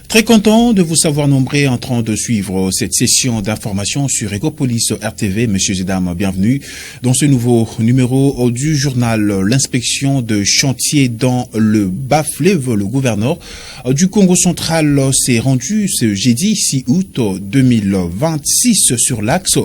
Très content de vous savoir nombreux en train de suivre cette session d'information sur Ecopolis RTV. Messieurs et dames, bienvenue dans ce nouveau numéro du journal. L'inspection de chantier dans le Bas-Fleuve, le gouverneur du Congo central s'est rendu ce jeudi 6 août 2026 sur l'axe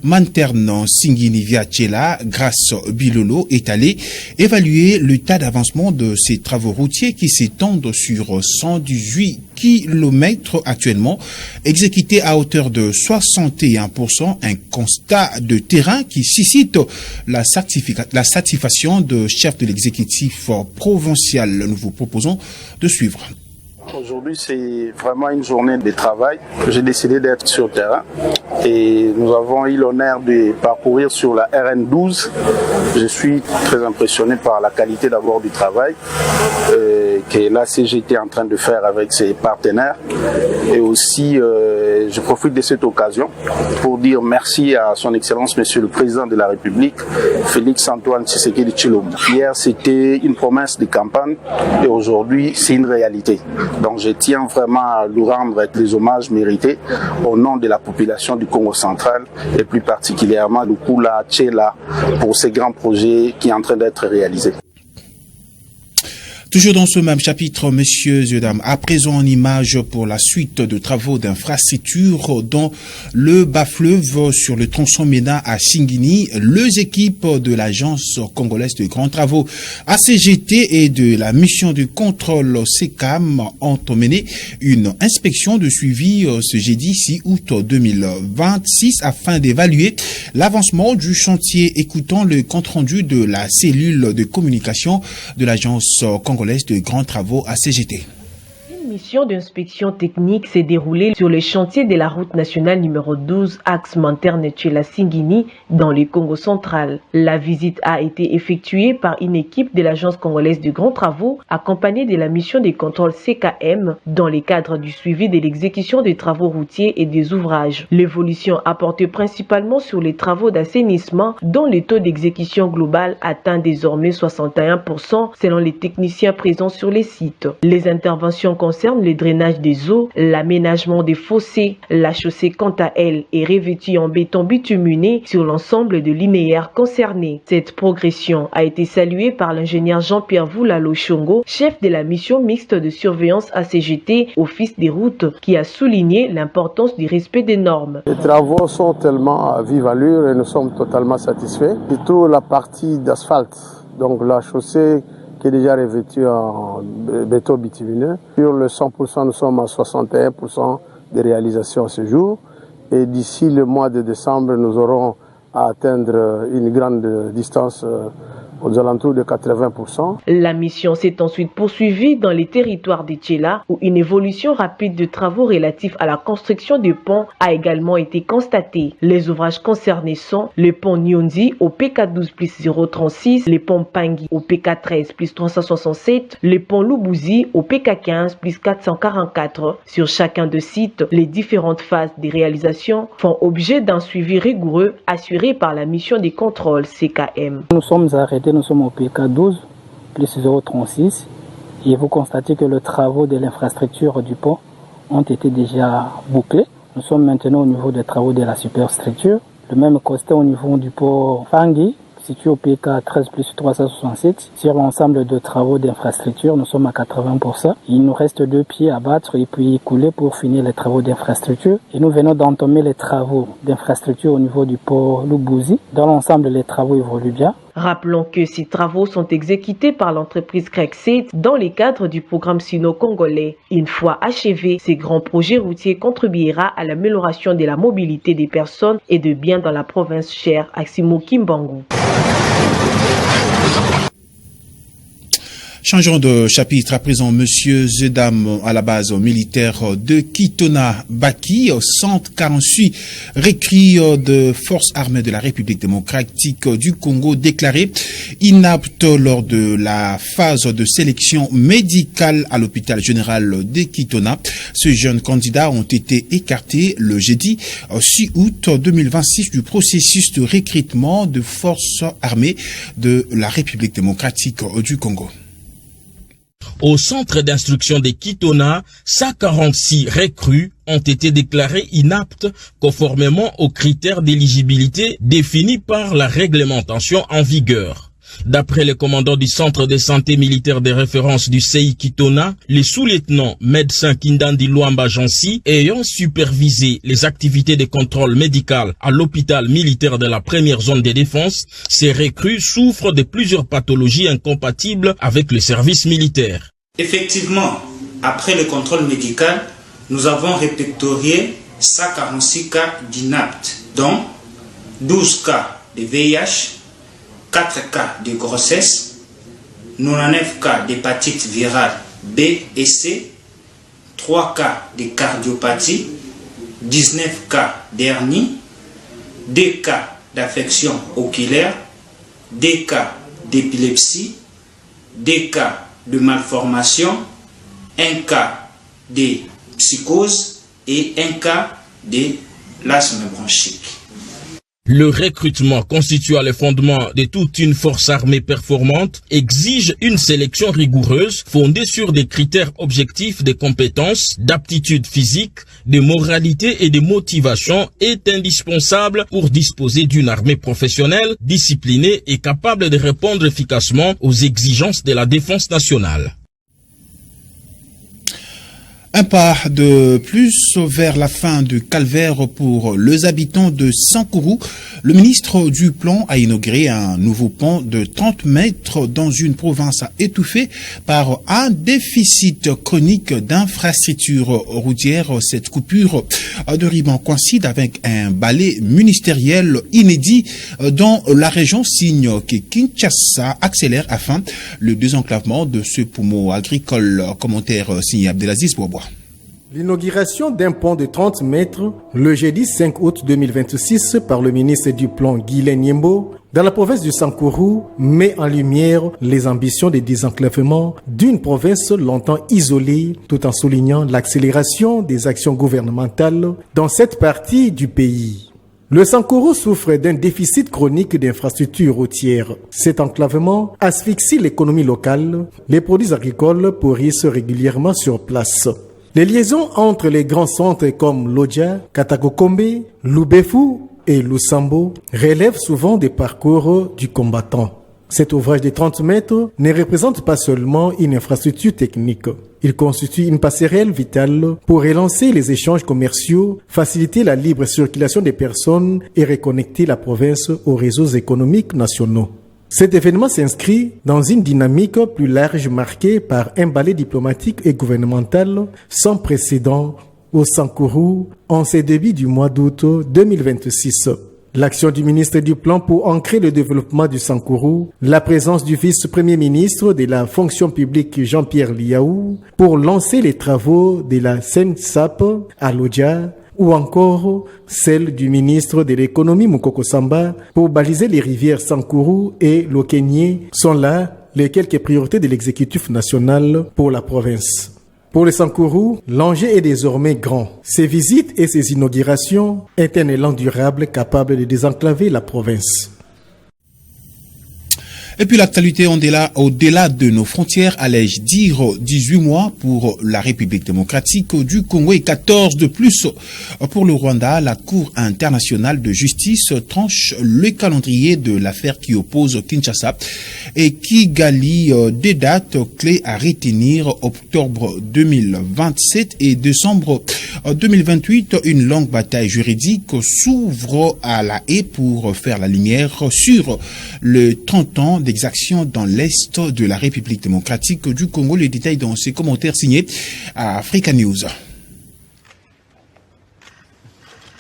Manterne-Singini-Viachela. Grâce Bilolo est allé évaluer l'état d'avancement de ces travaux routiers qui s'étendent sur 118 kilomètres actuellement, exécutés à hauteur de 61%, un constat de terrain qui suscite la satisfaction de chef de l'exécutif provincial. Nous vous proposons de suivre. Aujourd'hui, c'est vraiment une journée de travail. J'ai décidé d'être sur le terrain et nous avons eu l'honneur de parcourir sur la RN12. Je suis très impressionné par la qualité d'abord du travail que la CGT est en train de faire avec ses partenaires. Et aussi, je profite de cette occasion pour dire merci à son Excellence, Monsieur le Président de la République, Félix-Antoine Tshisekedi Tshilombo. Hier, c'était une promesse de campagne et aujourd'hui, c'est une réalité. Donc je tiens vraiment à lui rendre les hommages mérités au nom de la population du Congo central et plus particulièrement du Kula Tchela pour ces grands projets qui sont en train d'être réalisés. Toujours dans ce même chapitre, messieurs et dames, à présent en image pour la suite de travaux d'infrastructure dans le Bas-Fleuve sur le tronçon Mena à Singini, les équipes de l'agence congolaise de grands travaux ACGT et de la mission de contrôle SECAM ont mené une inspection de suivi ce jeudi 6 août 2026 afin d'évaluer l'avancement du chantier, écoutant le compte-rendu de la cellule de communication de l'agence congolaise de grands travaux à CGT. Une mission d'inspection technique s'est déroulée sur le chantier de la route nationale numéro 12, axe Manterne-Tchela-Singini, dans le Congo central. La visite a été effectuée par une équipe de l'agence congolaise de grands travaux, accompagnée de la mission de contrôle CKM, dans le cadre du suivi de l'exécution des travaux routiers et des ouvrages. L'évolution a porté principalement sur les travaux d'assainissement, dont le taux d'exécution global atteint désormais 61% selon les techniciens présents sur les sites. Les interventions concernent le drainage des eaux, l'aménagement des fossés. La chaussée, quant à elle, est revêtue en béton bituminé sur l'ensemble de linéaires concernés. Cette progression a été saluée par l'ingénieur Jean-Pierre Voulalo Chongo, chef de la mission mixte de surveillance ACGT, Office des routes, qui a souligné l'importance du respect des normes. Les travaux sont tellement à vive allure et nous sommes totalement satisfaits. Surtout la partie d'asphalte, donc la chaussée qui est déjà revêtue en béton bitumineux. Sur le 100%, nous sommes à 61% de réalisation à ce jour. Et d'ici le mois de décembre, nous aurons à atteindre une grande distance aux alentours de 80%. La mission s'est ensuite poursuivie dans les territoires de Tchela, où une évolution rapide de travaux relatifs à la construction de ponts a également été constatée. Les ouvrages concernés sont le pont Nyonzi au PK12 plus 036, le pont Pangui au PK13 plus 367, le pont Lubuzi au PK15 plus 444. Sur chacun de sites, les différentes phases des réalisations font objet d'un suivi rigoureux assuré par la mission des contrôles CKM. Nous sommes arrêtés. Nous sommes au PK12 plus 036 et vous constatez que les travaux de l'infrastructure du pont ont été déjà bouclés. Nous sommes maintenant au niveau des travaux de la superstructure. Le même constat au niveau du pont Pangui, situé au PK 13 plus 367. Sur l'ensemble de travaux d'infrastructure, nous sommes à 80%. Il nous reste 2 pieds à battre et puis couler pour finir les travaux d'infrastructure. Et nous venons d'entamer les travaux d'infrastructure au niveau du pont Lubuzi. Dans l'ensemble, les travaux évoluent bien. Rappelons que ces travaux sont exécutés par l'entreprise Crexit dans le cadre du programme sino-congolais. Une fois achevés, ces grands projets routiers contribuera à l'amélioration de la mobilité des personnes et de biens dans la province chère à Simo Kimbangu. Changeons de chapitre à présent. Monsieur Zedam, à la base militaire de Kitona Baki, 148 recrues de forces armées de la République démocratique du Congo déclarés inaptes lors de la phase de sélection médicale à l'hôpital général de Kitona. Ces jeunes candidats ont été écartés le jeudi 6 août 2026 du processus de recrutement de forces armées de la République démocratique du Congo. Au centre d'instruction de Kitona, 146 recrues ont été déclarées inaptes conformément aux critères d'éligibilité définis par la réglementation en vigueur. D'après le commandant du centre de santé militaire de référence du CI Kitona, les sous-lieutenants médecin Kindandi Luamba Jansi ayant supervisé les activités de contrôle médical à l'hôpital militaire de la première zone de défense, ces recrues souffrent de plusieurs pathologies incompatibles avec le service militaire. Effectivement, après le contrôle médical, nous avons répertorié 146 cas d'inaptes, dont 12 cas de VIH, 4 cas de grossesse, 99 cas d'hépatite virale B et C, 3 cas de cardiopathie, 19 cas d'hernie, 2 cas d'affection oculaire, 2 cas d'épilepsie, 2 cas de malformation, 1 cas de psychose et 1 cas de l'asthme bronchique. Le recrutement constituant le fondement de toute une force armée performante exige une sélection rigoureuse fondée sur des critères objectifs de compétences, d'aptitude physique, de moralité et de motivation est indispensable pour disposer d'une armée professionnelle, disciplinée et capable de répondre efficacement aux exigences de la défense nationale. Un pas de plus vers la fin du calvaire pour les habitants de Sankourou. Le ministre du Plan a inauguré un nouveau pont de 30 mètres dans une province étouffée par un déficit chronique d'infrastructures routières. Cette coupure de ruban coïncide avec un balai ministériel inédit dans la région, signe que Kinshasa accélère afin le désenclavement de ce poumon agricole. Commentaire signé Abdelaziz Bouaboua. L'inauguration d'un pont de 30 mètres le jeudi 5 août 2026 par le ministre du Plan Guylaine Yembo dans la province du Sankourou met en lumière les ambitions de désenclavement d'une province longtemps isolée tout en soulignant l'accélération des actions gouvernementales dans cette partie du pays. Le Sankourou souffre d'un déficit chronique d'infrastructures routières. Cet enclavement asphyxie l'économie locale. Les produits agricoles pourrissent régulièrement sur place. Les liaisons entre les grands centres comme Lodja, Katakokombe, Lubefu et Lusambo relèvent souvent des parcours du combattant. Cet ouvrage de 30 mètres ne représente pas seulement une infrastructure technique. Il constitue une passerelle vitale pour relancer les échanges commerciaux, faciliter la libre circulation des personnes et reconnecter la province aux réseaux économiques nationaux. Cet événement s'inscrit dans une dynamique plus large marquée par un balai diplomatique et gouvernemental sans précédent au Sankourou en ce début du mois d'août 2026. L'action du ministre du Plan pour ancrer le développement du Sankourou, la présence du vice-premier ministre de la fonction publique Jean-Pierre Liaou pour lancer les travaux de la SENSAP à Lodja, ou encore celle du ministre de l'économie Moukoko Samba pour baliser les rivières Sankourou et Lokenye sont là les quelques priorités de l'exécutif national pour la province. Pour le Sankourou, l'enjeu est désormais grand. Ces visites et ces inaugurations est un élan durable capable de désenclaver la province. Et puis l'actualité au-delà de nos frontières allège dire 18 mois pour la République démocratique du Congo et 14 de plus pour le Rwanda. La Cour internationale de justice tranche le calendrier de l'affaire qui oppose Kinshasa et Kigali. Des dates clés à retenir: octobre 2027 et décembre 2028. Une longue bataille juridique s'ouvre à La Haye pour faire la lumière sur le 30 ans d'exaction dans l'Est de la République démocratique du Congo. Les détails dans ces commentaires signés à Africa News.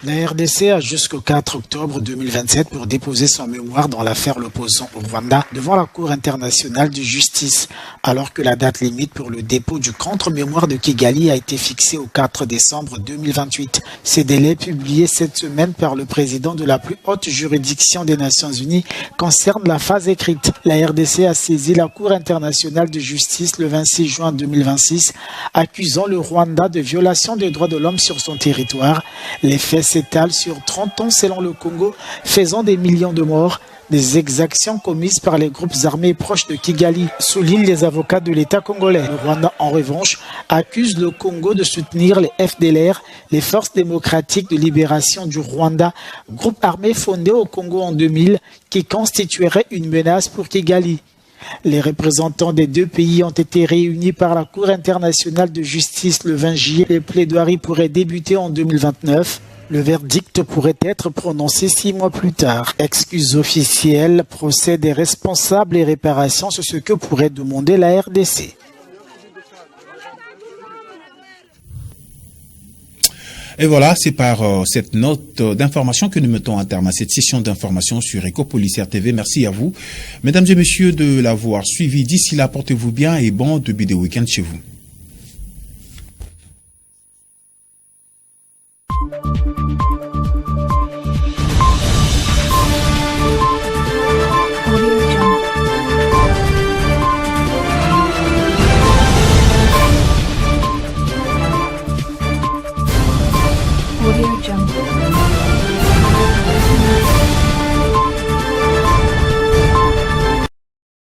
La RDC a jusqu'au 4 octobre 2027 pour déposer son mémoire dans l'affaire l'opposant au Rwanda devant la Cour internationale de justice, alors que la date limite pour le dépôt du contre-mémoire de Kigali a été fixée au 4 décembre 2028. Ces délais publiés cette semaine par le président de la plus haute juridiction des Nations Unies concernent la phase écrite. La RDC a saisi la Cour internationale de justice le 26 juin 2026, accusant le Rwanda de violation des droits de l'homme sur son territoire. Les faits s'étale sur 30 ans selon le Congo, faisant des millions de morts, des exactions commises par les groupes armés proches de Kigali, soulignent les avocats de l'État congolais. Le Rwanda, en revanche, accuse le Congo de soutenir les FDLR, les Forces démocratiques de libération du Rwanda, groupe armé fondé au Congo en 2000, qui constituerait une menace pour Kigali. Les représentants des deux pays ont été réunis par la Cour internationale de justice le 20 juillet. Les plaidoiries pourraient débuter en 2029. Le verdict pourrait être prononcé 6 mois plus tard. Excuses officielles, procès des responsables et réparations, c'est ce que pourrait demander la RDC. Et voilà, c'est par cette note d'information que nous mettons un terme à cette session d'information sur Ecopolis RTV. Merci à vous, mesdames et messieurs, de l'avoir suivi. D'ici là, portez-vous bien et bon début de week-end chez vous.